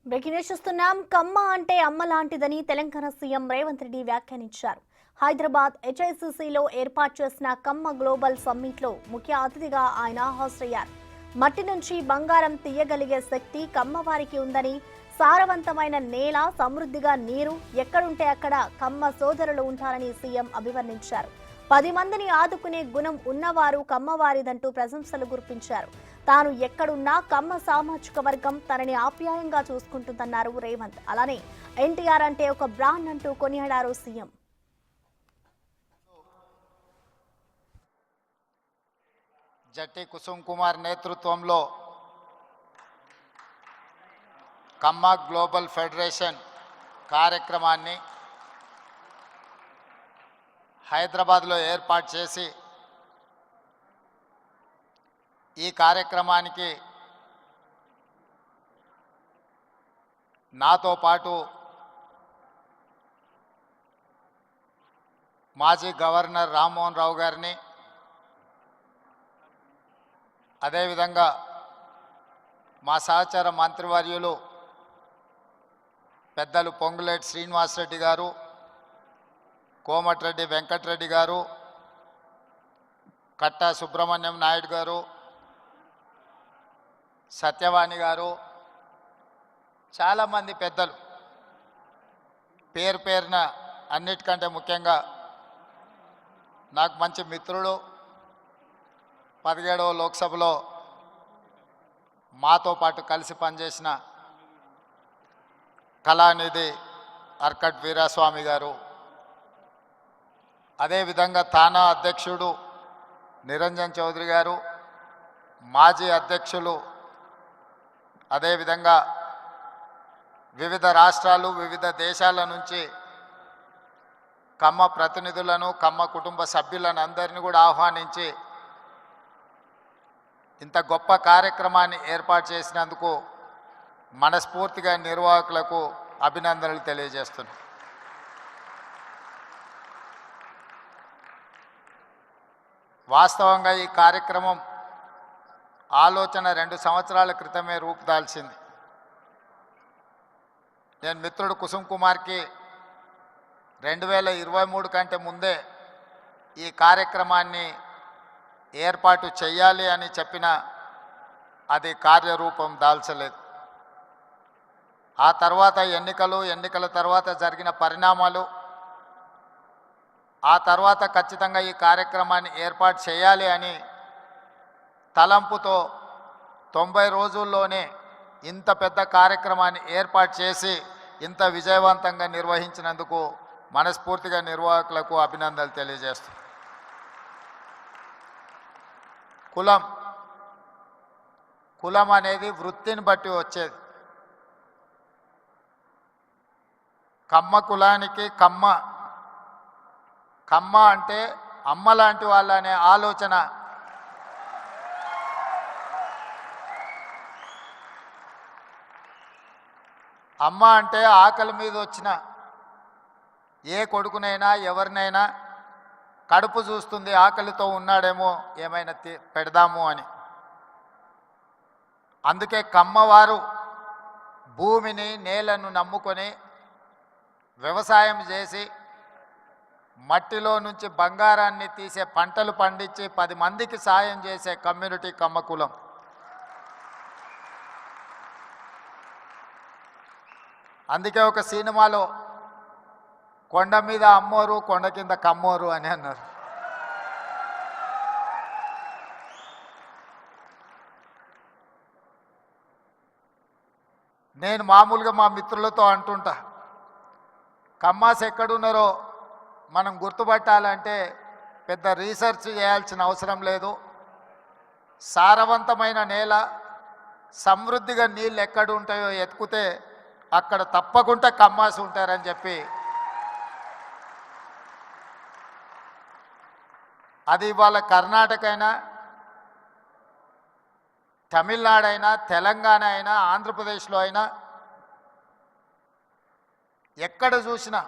Breaking news చూస్తున్నాం. కమ్మ అంటే అమ్మ లాంటిదని తెలంగాణ సీఎం రేవంత్ రెడ్డి వ్యాఖ్యానించారు. హైదరాబాద్ హెచ్ఐసిసిలో ఏర్పాటు చేసిన కమ్మ గ్లోబల్ సమ్మిట్లో ముఖ్య అతిథిగా ఆయన హాజరయ్యారు. మట్టి నుంచి బంగారం తీయగలిగే శక్తి కమ్మవారికి ఉందని, సారవంతమైన నేల, సమృద్ధిగా నీరు ఎక్కడుంటే అక్కడ కమ్మ సోదరులు ఉంటారని సీఎం అభివర్ణించారు. 10 మందిని ఆదుకునే గుణం ఉన్నవారు కమ్మవారిదంటూ ప్రశంసలు గుర్తించారు. తాను ఎక్కడున్నా కమ్మ సామాజిక వర్గం తనని ఆప్యాయంగా చూసుకుంటుందన్నారు రేవంత్. అలానే ఎన్టీఆర్ అంటే ఒక బ్రాండ్ అంటూ కొనియాడారు సీఎం. జట్టి కుసుమ్ కుమార్ నేతృత్వంలో కమ్మ గ్లోబల్ ఫెడరేషన్ కార్యక్రమాన్ని హైదరాబాద్లో ఏర్పాటు చేసి ఈ కార్యక్రమానికి నాతో పాటు మాజీ గవర్నర్ రామ్మోహన్ రావు గారిని, అదేవిధంగా మా సహచర మంత్రివర్యులు పెద్దలు పొంగులేటి శ్రీనివాసరెడ్డి గారు, కోమటిరెడ్డి వెంకటరెడ్డి గారు, కట్టా సుబ్రహ్మణ్యం నాయుడు గారు, సత్యవాణి గారు, చాలామంది పెద్దలు పేరు పేరున, అన్నిటికంటే ముఖ్యంగా నాకు మంచి మిత్రుడు, 17వ లోక్సభలో మాతో పాటు కలిసి పనిచేసిన కళానిధి అర్కట్ వీరాస్వామి గారు, అదేవిధంగా తానా అధ్యక్షుడు నిరంజన్ చౌదరి గారు, మాజీ అధ్యక్షులు, అదేవిధంగా వివిధ రాష్ట్రాలు, వివిధ దేశాల నుంచి కమ్మ ప్రతినిధులను, కమ్మ కుటుంబ సభ్యులను అందరినీ కూడా ఆహ్వానించి ఇంత గొప్ప కార్యక్రమాన్ని ఏర్పాటు చేసినందుకు మనస్ఫూర్తిగా నిర్వాహకులకు అభినందనలు తెలియజేస్తున్నాను. వాస్తవంగా ఈ కార్యక్రమం ఆలోచన 2 సంవత్సరాల క్రితమే రూపుదాల్చింది. నేను మిత్రుడు కుసుమ్ కుమార్కి 2023 కంటే ముందే ఈ కార్యక్రమాన్ని ఏర్పాటు చేయాలి అని చెప్పిన అది కార్యరూపం దాల్చలేదు. ఆ తర్వాత ఎన్నికల తర్వాత జరిగిన పరిణామాలు, ఆ తర్వాత ఖచ్చితంగా ఈ కార్యక్రమాన్ని ఏర్పాటు చేయాలి అని తలంపుతో 90 రోజుల్లోనే ఇంత పెద్ద కార్యక్రమాన్ని ఏర్పాటు చేసి ఇంత విజయవంతంగా నిర్వహించినందుకు మనస్ఫూర్తిగా నిర్వాహకులకు అభినందనలు తెలియజేస్తాను. కులం అనేది వృత్తిని బట్టి వచ్చేది. కమ్మ కులానికి కమ్మ అంటే అమ్మ లాంటి వాళ్ళ అనే ఆలోచన అమ్మ అంటే ఆకలి మీద వచ్చిన ఏ కొడుకునైనా ఎవరినైనా కడుపు చూస్తుంది, ఆకలితో ఉన్నాడేమో ఏమైనా పెడదాము అని. అందుకే కమ్మవారు భూమిని, నేలను నమ్ముకొని వ్యవసాయం చేసి మట్టిలో నుంచి బంగారాన్ని తీసే పంటలు పండించి 10 మందికి సాయం చేసే కమ్యూనిటీ కమ్మ కులం. అందుకే ఒక సినిమాలో కొండ మీద అమ్మోరు, కొండ కింద కమ్మోరు అని అన్నారు. నేను మామూలుగా మా మిత్రులతో అంటుంటా, కమ్మాస్ ఎక్కడున్నారో మనం గుర్తుపట్టాలంటే పెద్ద రీసెర్చ్ చేయాల్సిన అవసరం లేదు. సారవంతమైన నేల, సమృద్ధిగా నీళ్ళు ఎక్కడ ఉంటాయో ఎత్తుకుతే అక్కడ తప్పకుండా కమ్మాస్ ఉంటారని చెప్పి, అది ఇవాళ కర్ణాటక అయినా, తమిళనాడు అయినా, తెలంగాణ అయినా, ఆంధ్రప్రదేశ్లో అయినా ఎక్కడ చూసినా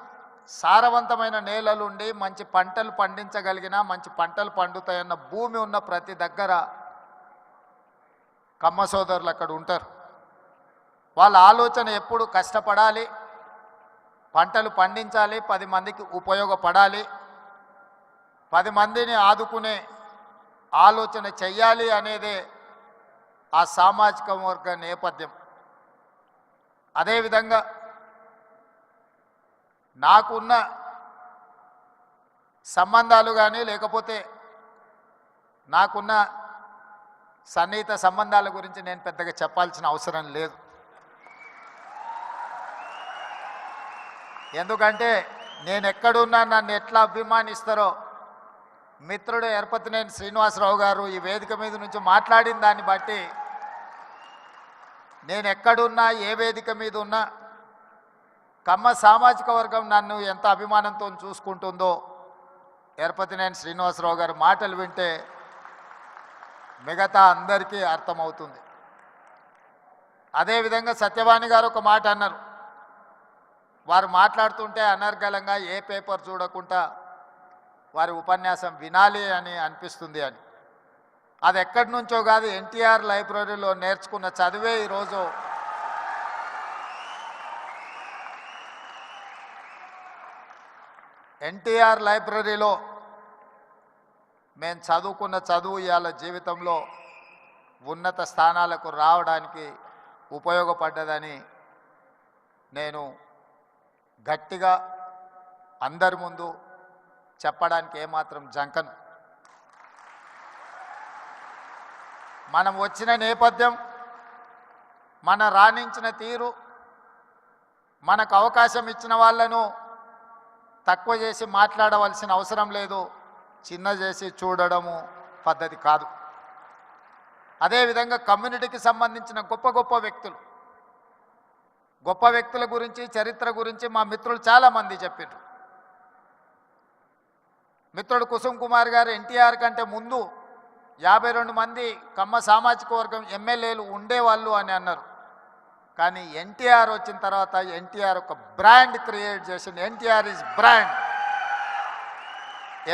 సారవంతమైన నేలలుండి మంచి పంటలు పండించగలిగిన, మంచి పంటలు పండుతాయన్న భూమి ఉన్న ప్రతి దగ్గర కమ్మ సోదరులు అక్కడ ఉంటారు. వాళ్ళ ఆలోచన ఎప్పుడు కష్టపడాలి, పంటలు పండించాలి, 10 మందికి ఉపయోగపడాలి, 10 మందిని ఆదుకునే ఆలోచన చెయ్యాలి అనేదే ఆ సామాజిక వర్గ నేపథ్యం. అదేవిధంగా నాకున్న సంబంధాలు కానీ లేకపోతే నాకున్న సన్నిహిత సంబంధాల గురించి నేను పెద్దగా చెప్పాల్సిన అవసరం లేదు. ఎందుకంటే నేను ఎక్కడున్నా నన్ను ఎట్లా అభిమానిస్తారో మిత్రుడు ఎరపతినేని శ్రీనివాసరావు గారు ఈ వేదిక మీద నుంచి మాట్లాడిన దాన్ని బట్టి నేను ఎక్కడున్నా ఏ వేదిక మీద ఉన్నా కమ్మ సామాజిక వర్గం నన్ను ఎంత అభిమానంతో చూసుకుంటుందో ఎరపతినేని శ్రీనివాసరావు గారి మాటలు వింటే మిగతా అందరికీ అర్థమవుతుంది. అదేవిధంగా సత్యవాణి గారు ఒక మాట అన్నారు. వారు మాట్లాడుతుంటే అనర్గళంగా ఏ పేపర్ చూడకుండా వారి ఉపన్యాసం వినాలి అని అనిపిస్తుంది అని. అది ఎక్కడి నుంచో కాదు, ఎన్టీఆర్ లైబ్రరీలో నేర్చుకున్న చదివే ఈరోజు ఎన్టీఆర్ లైబ్రరీలో మేము చదువుకున్న చదువు ఇవాళ జీవితంలో ఉన్నత స్థానాలకు రావడానికి ఉపయోగపడ్డదని నేను గట్టిగా అందరి ముందు చెప్పడానికి ఏమాత్రం జంకను. మనం వచ్చిన నేపథ్యం, మన రాణించిన తీరు, మనకు అవకాశం ఇచ్చిన వాళ్ళను తక్కువ చేసి మాట్లాడవలసిన అవసరం లేదు, చిన్న చేసి చూడడము పద్ధతి కాదు. అదేవిధంగా కమ్యూనిటీకి సంబంధించిన గొప్ప గొప్ప వ్యక్తుల గురించి చరిత్ర గురించి మా మిత్రులు చాలామంది చెప్పారు. మిత్రుడు కుసుమ్ కుమార్ గారు ఎన్టీఆర్ కంటే ముందు 52 మంది కమ్మ సామాజిక వర్గం ఎమ్మెల్యేలు ఉండేవాళ్ళు అని అన్నారు. కానీ ఎన్టీఆర్ వచ్చిన తర్వాత ఎన్టీఆర్ ఒక బ్రాండ్ క్రియేట్ చేసింది. NTR is brand.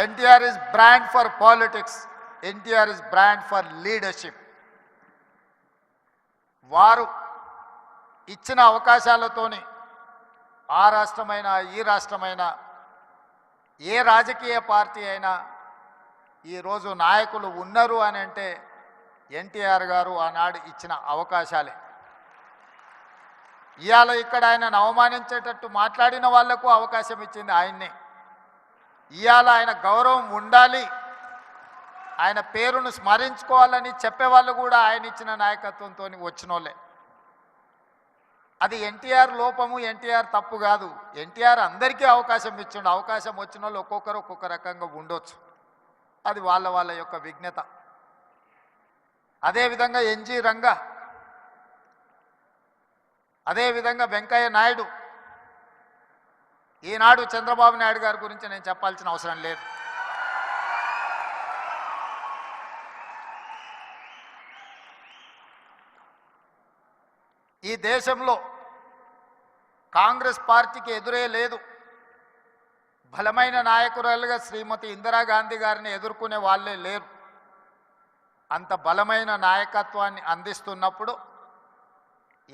NTR is brand for politics. NTR is brand for leadership. వారు ఇచ్చిన అవకాశాలతోని ఆ రాష్ట్రమైనా ఈ రాష్ట్రమైనా ఏ రాజకీయ పార్టీ అయినా ఈరోజు నాయకులు ఉన్నారు అని అంటే ఎన్టీఆర్ గారు ఆనాడు ఇచ్చిన అవకాశాలే. ఇవాళ ఇక్కడ ఆయనను అవమానించేటట్టు మాట్లాడిన వాళ్లకు అవకాశం ఇచ్చింది ఆయన్నే. ఇవాళ ఆయన గౌరవం ఉండాలి, ఆయన పేరును స్మరించుకోవాలని చెప్పేవాళ్ళు కూడా ఆయన ఇచ్చిన నాయకత్వంతో వచ్చినోళ్ళే. అది ఎన్టీఆర్ లోపము, ఎన్టీఆర్ తప్పు కాదు. ఎన్టీఆర్ అందరికీ అవకాశం ఇచ్చిండు. అవకాశం వచ్చిన వాళ్ళు ఒక్కొక్కరు ఒక్కొక్క రకంగా ఉండొచ్చు, అది వాళ్ళ యొక్క విజ్ఞత. అదేవిధంగా ఎన్జి రంగా, అదేవిధంగా వెంకయ్య నాయుడు. ఈనాడు చంద్రబాబు నాయుడు గారి గురించి నేను చెప్పాల్సిన అవసరం లేదు. ఈ దేశంలో కాంగ్రెస్ పార్టీకి ఎదురే లేదు. బలమైన నాయకురాలుగా శ్రీమతి ఇందిరాగాంధీ గారిని ఎదుర్కొనే వాళ్ళే లేరు. అంత బలమైన నాయకత్వాన్ని అందిస్తున్నప్పుడు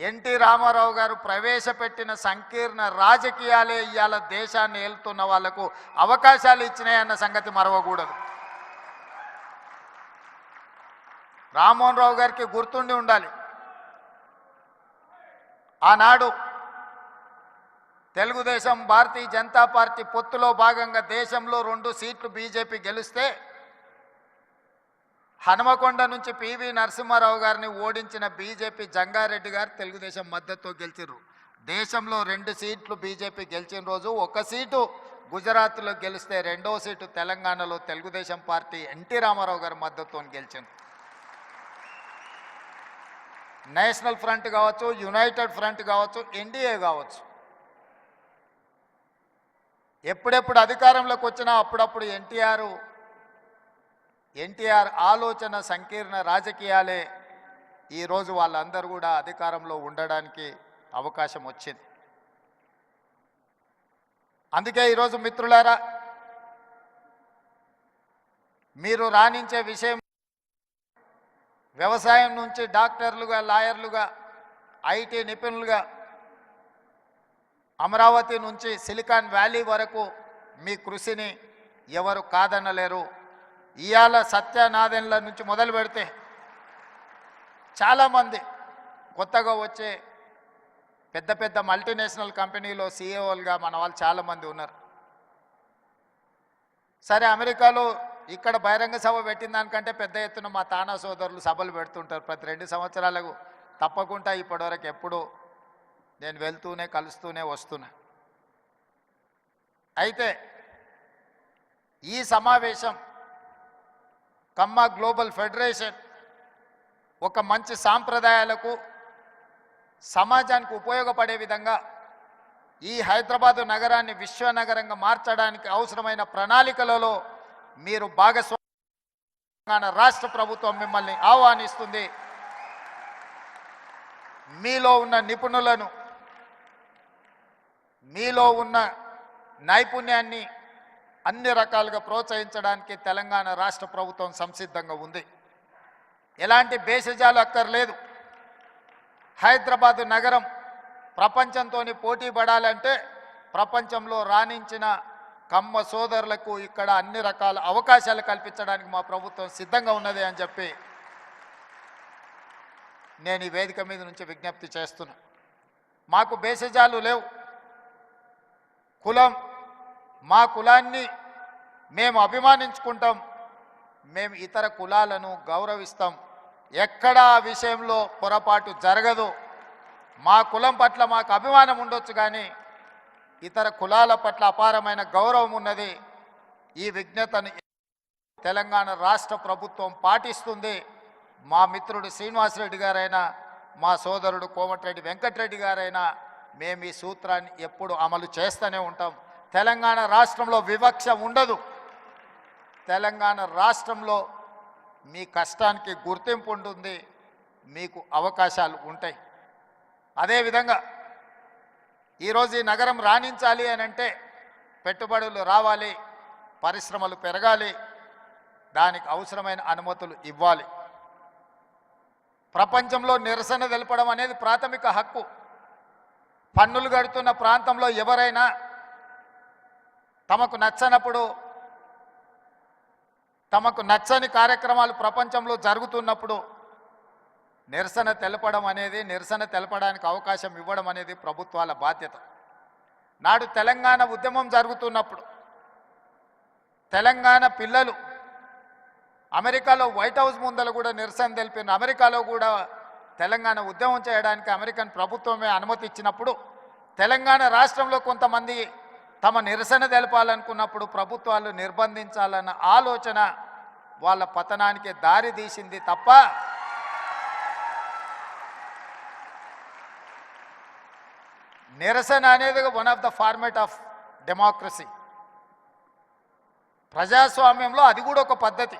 ఎన్టీ రామారావు గారు ప్రవేశపెట్టిన సంకీర్ణ రాజకీయాలే ఇవాళ దేశాన్ని ఏలుతున్న వాళ్లకు అవకాశాలు ఇచ్చినాయన్న సంగతి మరవకూడదు. రామ్మోహన్ రావు గారికి గుర్తుండి ఉండాలి, ఆనాడు తెలుగుదేశం భారతీయ జనతా పార్టీ పొత్తులో భాగంగా దేశంలో 2 సీట్లు బీజేపీ గెలిస్తే హనుమకొండ నుంచి పివి నరసింహారావు గారిని ఓడించిన బీజేపీ జంగారెడ్డి గారు తెలుగుదేశం మద్దతుతో గెలిచారు. దేశంలో 2 సీట్లు బీజేపీ గెలిచిన రోజు 1 సీటు గుజరాత్లో గెలిస్తే 2వ సీటు తెలంగాణలో తెలుగుదేశం పార్టీ ఎన్టీ రామారావు గారి మద్దతుతో గెలిచింది. నేషనల్ ఫ్రంట్ కావచ్చు, యునైటెడ్ ఫ్రంట్ కావచ్చు, ఎన్డీఏ కావచ్చు, ఎప్పుడెప్పుడు అధికారంలోకి వచ్చినా అప్పుడప్పుడు ఎన్టీఆర్ ఆలోచన సంకీర్ణ రాజకీయాలే ఈరోజు వాళ్ళందరూ కూడా అధికారంలో ఉండడానికి అవకాశం వచ్చింది. అందుకే ఈరోజు మిత్రులారా, మీరు రాణించే విషయం వ్యవసాయం నుంచి డాక్టర్లుగా, లాయర్లుగా, ఐటీ నిపుణులుగా అమరావతి నుంచి సిలికాన్ వ్యాలీ వరకు మీ కృషిని ఎవరు కాదనలేరు. ఇవాళ సత్యనాదెన్ల నుంచి మొదలు పెడితే చాలామంది కొత్తగా వచ్చే పెద్ద పెద్ద మల్టీనేషనల్ కంపెనీలో సీఈఓలుగా మన వాళ్ళు చాలామంది ఉన్నారు. సరే, అమెరికాలో ఇక్కడ బహిరంగ సభ పెట్టిన దానికంటే పెద్ద ఎత్తున మా తానా సోదరులు సభలు పెడుతుంటారు ప్రతి 2 సంవత్సరాలకు. తప్పకుండా ఇప్పటివరకు ఎప్పుడూ నేను వెళ్తూనే కలుస్తూనే వస్తున్నా. అయితే ఈ సమావేశం కమ్మ గ్లోబల్ ఫెడరేషన్ ఒక మంచి సాంప్రదాయాలకు సమాజానికి ఉపయోగపడే విధంగా ఈ హైదరాబాదు నగరాన్ని విశ్వనగరంగా మార్చడానికి అవసరమైన ప్రణాళికలలో మీరు భాగస్వామ్యం రాష్ట్ర ప్రభుత్వం మిమ్మల్ని ఆహ్వానిస్తుంది. మీలో ఉన్న నిపుణులను, మీలో ఉన్న నైపుణ్యాన్ని అన్ని రకాలుగా ప్రోత్సహించడానికి తెలంగాణ రాష్ట్ర ప్రభుత్వం సంసిద్ధంగా ఉంది. ఎలాంటి భేషజాలు అక్కర్లేదు. హైదరాబాదు నగరం ప్రపంచంతో పోటీ పడాలంటే ప్రపంచంలో రాణించిన కమ్మ సోదరులకు ఇక్కడ అన్ని రకాల అవకాశాలు కల్పించడానికి మా ప్రభుత్వం సిద్ధంగా ఉన్నది అని చెప్పి నేను ఈ వేదిక మీద నుంచి విజ్ఞప్తి చేస్తున్నా. మాకు భేషజాలు లేవు. కులం, మా కులాన్ని మేము అభిమానించుకుంటాం. మేము ఇతర కులాలను గౌరవిస్తాం. ఎక్కడా ఆ విషయంలో పొరపాటు జరగదు. మా కులం పట్ల మాకు అభిమానం ఉండొచ్చు, కానీ ఇతర కులాల పట్ల అపారమైన గౌరవం ఉన్నది. ఈ విజ్ఞతను తెలంగాణ రాష్ట్ర ప్రభుత్వం పాటిస్తుంది. మా మిత్రుడు శ్రీనివాసరెడ్డి గారైనా, మా సోదరుడు కోమటిరెడ్డి వెంకటరెడ్డి గారైనా మేము ఈ సూత్రాన్ని ఎప్పుడు అమలు చేస్తూనే ఉంటాం. తెలంగాణ రాష్ట్రంలో వివక్ష ఉండదు. తెలంగాణ రాష్ట్రంలో మీ కష్టానికి గుర్తింపు ఉంటుంది, మీకు అవకాశాలు ఉంటాయి. అదేవిధంగా ఈరోజు ఈ నగరం రాణించాలి అని అంటే పెట్టుబడులు రావాలి, పరిశ్రమలు పెరగాలి, దానికి అవసరమైన అనుమతులు ఇవ్వాలి. ప్రపంచంలో నిరసన తెలపడం అనేది ప్రాథమిక హక్కు. పన్నులు కడుతున్న ప్రాంతంలో ఎవరైనా తమకు నచ్చనప్పుడు, తమకు నచ్చని కార్యక్రమాలు ప్రపంచంలో జరుగుతున్నప్పుడు నిరసన తెలపడం అనేది, నిరసన తెలపడానికి అవకాశం ఇవ్వడం అనేది ప్రభుత్వాల బాధ్యత. నాడు తెలంగాణ ఉద్యమం జరుగుతున్నప్పుడు తెలంగాణ పిల్లలు అమెరికాలో వైట్ హౌస్ ముందర కూడా నిరసన తెలిపిన, అమెరికాలో కూడా తెలంగాణ ఉద్యమం చేయడానికి అమెరికన్ ప్రభుత్వమే అనుమతి ఇచ్చినప్పుడు తెలంగాణ రాష్ట్రంలో కొంతమంది తమ నిరసన తెలపాలనుకున్నప్పుడు ప్రభుత్వాలు నిర్బంధించాలన్న ఆలోచన వాళ్ళ పతనానికి దారి తీసింది తప్ప నిరసన అనేది one of the format of democracy. ప్రజాస్వామ్యంలో అది కూడా ఒక పద్ధతి.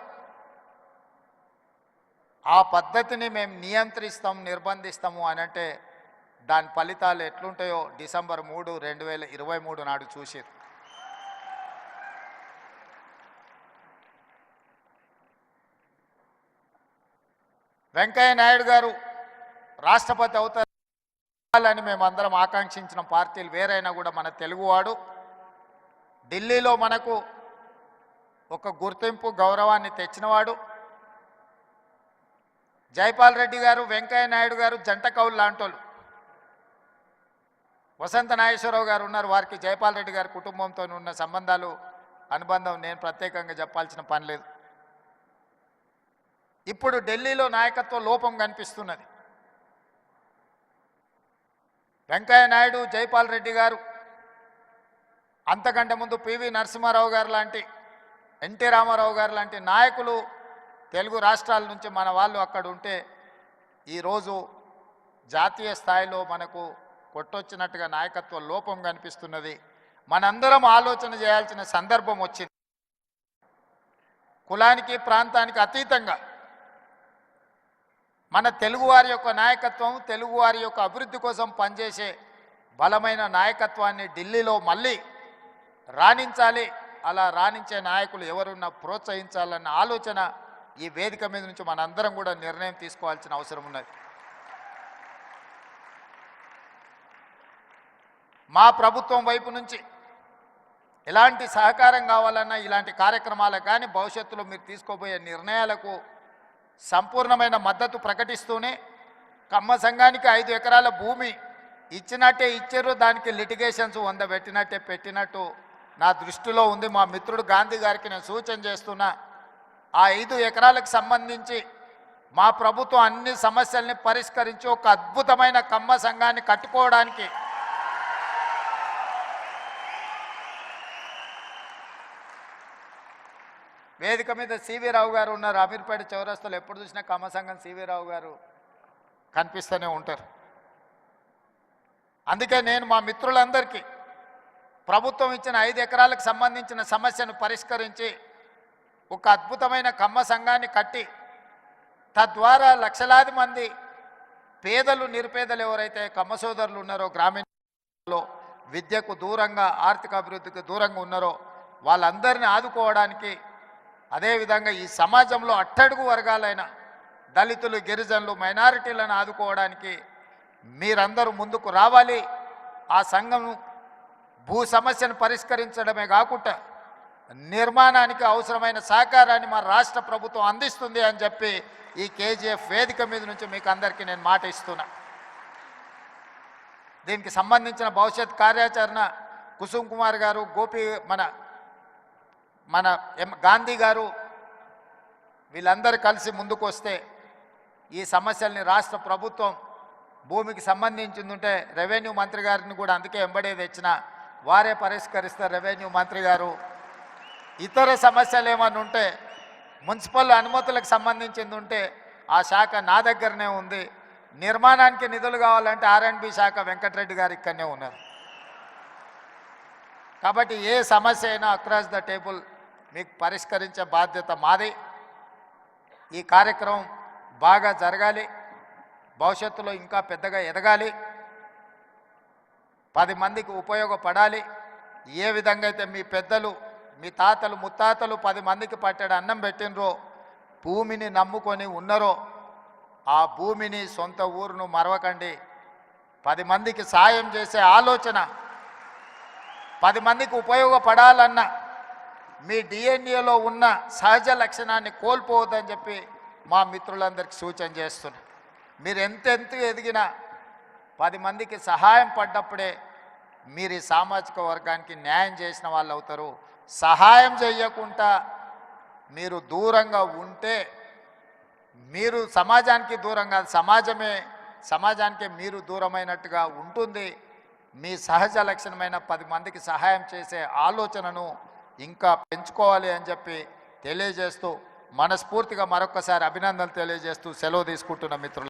ఆ పద్ధతిని మేము నియంత్రిస్తాం, నిర్బంధిస్తాము అని అంటే దాని ఫలితాలు ఎట్లుంటాయో డిసెంబర్ 3, 2023 నాడు చూసారు. వెంకయ్య నాయుడు గారు రాష్ట్రపతి అవుతారని మేమందరం ఆకాంక్షించిన పార్టీలు వేరైనా కూడా మన తెలుగువాడు ఢిల్లీలో మనకు ఒక గుర్తింపు, గౌరవాన్ని తెచ్చినవాడు. జైపాల్ రెడ్డి గారు, వెంకయ్య నాయుడు గారు జంట కౌలు లాంటోళ్ళు. వసంత నాగేశ్వరరావు గారు ఉన్నారు, వారికి జైపాల్ రెడ్డి గారి కుటుంబంతో ఉన్న సంబంధాలు, అనుబంధం నేను ప్రత్యేకంగా చెప్పాల్సిన పని లేదు. ఇప్పుడు ఢిల్లీలో నాయకత్వ లోపం కనిపిస్తున్నది. వెంకయ్య నాయుడు, జైపాల్ రెడ్డి గారు, అంతకంటే ముందు పివి నరసింహారావు గారు లాంటి, ఎన్టీ రామారావు గారు లాంటి నాయకులు తెలుగు రాష్ట్రాల నుంచి మన వాళ్ళు అక్కడ ఉంటే ఈరోజు జాతీయ స్థాయిలో మనకు కొట్టొచ్చినట్టుగా నాయకత్వ లోపం కనిపిస్తున్నది. మనందరం ఆలోచన చేయాల్సిన సందర్భం వచ్చింది. కులానికి, ప్రాంతానికి అతీతంగా మన తెలుగువారి యొక్క నాయకత్వం, తెలుగువారి యొక్క అభివృద్ధి కోసం పనిచేసే బలమైన నాయకత్వాన్ని ఢిల్లీలో మళ్ళీ రాణించాలి. అలా రాణించే నాయకులు ఎవరున్నా ప్రోత్సహించాలన్న ఆలోచన ఈ వేదిక మీద నుంచి మనందరం కూడా నిర్ణయం తీసుకోవాల్సిన అవసరం ఉన్నది. మా ప్రభుత్వం వైపు నుంచి ఎలాంటి సహకారం కావాలన్నా ఇలాంటి కార్యక్రమాలకు కానీ భవిష్యత్తులో మీరు తీసుకోబోయే నిర్ణయాలకు సంపూర్ణమైన మద్దతు ప్రకటిస్తూనే కమ్మ సంఘానికి 5 ఎకరాల భూమి ఇచ్చినట్టే ఇచ్చారు, దానికి లిటిగేషన్స్ 100 పెట్టినట్టే పెట్టినట్టు నా దృష్టిలో ఉంది. మా మిత్రుడు గాంధీ గారికి నేను సూచన చేస్తున్నా, ఆ 5 ఎకరాలకు సంబంధించి మా ప్రభుత్వం అన్ని సమస్యల్ని పరిష్కరించి ఒక అద్భుతమైన కమ్మ సంఘాన్ని కట్టుకోవడానికి వేదిక మీద సివి రావు గారు ఉన్నారు. అమీర్పేట చౌరస్తాలో ఎప్పుడు చూసినా కమ్మ సంఘం సివి రావు గారు కనిపిస్తూనే ఉంటారు. అందుకే నేను మా మిత్రులందరికీ ప్రభుత్వం ఇచ్చిన 5 ఎకరాలకు సంబంధించిన సమస్యను పరిష్కరించి ఒక అద్భుతమైన కమ్మ సంఘాన్ని కట్టి తద్వారా లక్షలాది మంది పేదలు నిరుపేదలు ఎవరైతే కమ్మ సోదరులు ఉన్నారో గ్రామీణలో విద్యకు దూరంగా ఆర్థిక అభివృద్ధికి దూరంగా ఉన్నారో వాళ్ళందరినీ ఆదుకోవడానికి, అదేవిధంగా ఈ సమాజంలో అట్టడుగు వర్గాలైన దళితులు, గిరిజనులు, మైనారిటీలను ఆదుకోవడానికి మీరందరూ ముందుకు రావాలి. ఆ సంఘం భూ సమస్యను పరిష్కరించడమే కాకుండా నిర్మాణానికి అవసరమైన సహకారాన్ని మా రాష్ట్ర ప్రభుత్వం అందిస్తుంది అని చెప్పి ఈ కేజీఎఫ్ వేదిక మీద నుంచి మీకు అందరికీ నేను మాట ఇస్తున్నా. దీనికి సంబంధించిన భవిష్యత్ కార్యాచరణ కుసుమ్ కుమార్ గారు, గోపి మన గాంధీ గారు వీళ్ళందరూ కలిసి ముందుకు వస్తే ఈ సమస్యల్ని రాష్ట్ర ప్రభుత్వం భూమికి సంబంధించిందంటే రెవెన్యూ మంత్రి గారిని కూడా అందుకే ఎంబడే తెచ్చిన వారే పరిష్కరిస్తారు. రెవెన్యూ మంత్రి గారు ఇతర సమస్యలు ఏమన్నా ఉంటే మున్సిపల్ అనుమతులకు సంబంధించింది ఉంటే ఆ శాఖ నా దగ్గరనే ఉంది. నిర్మాణానికి నిధులు కావాలంటే R&B శాఖ వెంకటరెడ్డి గారు ఇక్కడనే ఉన్నారు. కాబట్టి ఏ సమస్య అయినా అక్రాస్ ద టేబుల్ మీకు పరిష్కరించే బాధ్యత మాది. ఈ కార్యక్రమం బాగా జరగాలి, భవిష్యత్తులో ఇంకా పెద్దగా ఎదగాలి, 10 మందికి ఉపయోగపడాలి. ఏ విధంగా అయితే మీ పెద్దలు, మీ తాతలు, ముత్తాతలు 10 మందికి పట్టెడు అన్నం పెట్టినరో, భూమిని నమ్ముకొని ఉన్నారో, ఆ భూమిని, సొంత ఊరును మరవకండి. 10 మందికి సాయం చేసే ఆలోచన, 10 మందికి ఉపయోగపడాలన్న మీ డిఎన్ఏలో ఉన్న సహజ లక్షణాన్ని కోల్పోవద్దని చెప్పి మా మిత్రులందరికీ సూచన చేస్తున్నా. మీరు ఎంతెంత ఎదిగినా 10 మందికి సహాయం పడ్డప్పుడే మీరు ఈ సామాజిక వర్గానికి న్యాయం చేసిన వాళ్ళు అవుతారు. సహాయం చేయకుండా మీరు దూరంగా ఉంటే మీరు సమాజానికి దూరం కాదు, సమాజానికి మీరు దూరమైనట్టుగా ఉంటుంది. మీ సహజ లక్షణమైన 10 మందికి సహాయం చేసే ఆలోచనను ఇంకా పెంచుకోవాలి అని చెప్పి తెలియజేస్తూ మనస్ఫూర్తిగా మరొకసారి అభినందనలు తెలియజేస్తూ సెలవు తీసుకుంటున్న మిత్రులు.